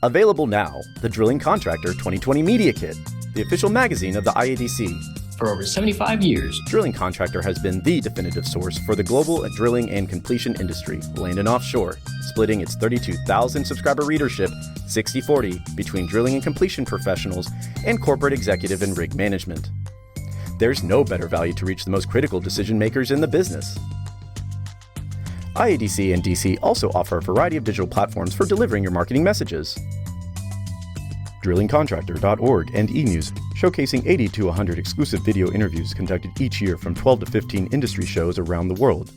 Available now, the Drilling Contractor 2020 Media Kit, the official magazine of the IADC. For over 75 years, Drilling Contractor has been the definitive source for the global drilling and completion industry, land and offshore, splitting its 32,000 subscriber readership 60-40 between drilling and completion professionals and corporate executive and rig management. There's no better value to reach the most critical decision makers in the business. IADC and DC also offer a variety of digital platforms for delivering your marketing messages. DrillingContractor.org and eNews, showcasing 80 to 100 exclusive video interviews conducted each year from 12 to 15 industry shows around the world.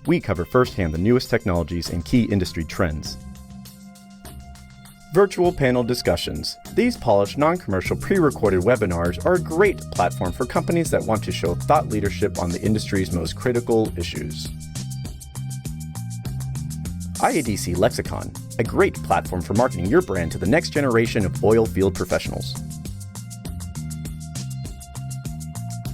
We cover firsthand the newest technologies and key industry trends. Virtual panel discussions. These polished, non-commercial, pre-recorded webinars are a great platform for companies that want to show thought leadership on the industry's most critical issues. IADC Lexicon, a great platform for marketing your brand to the next generation of oil field professionals.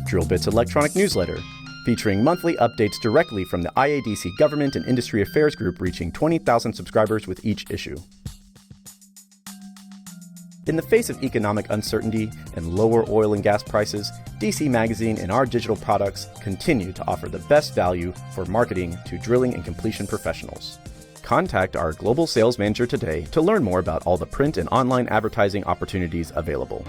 DrillBit's electronic newsletter, featuring monthly updates directly from the IADC Government and Industry Affairs Group, reaching 20,000 subscribers with each issue. In the face of economic uncertainty and lower oil and gas prices, DC Magazine and our digital products continue to offer the best value for marketing to drilling and completion professionals. Contact our global sales manager today to learn more about all the print and online advertising opportunities available.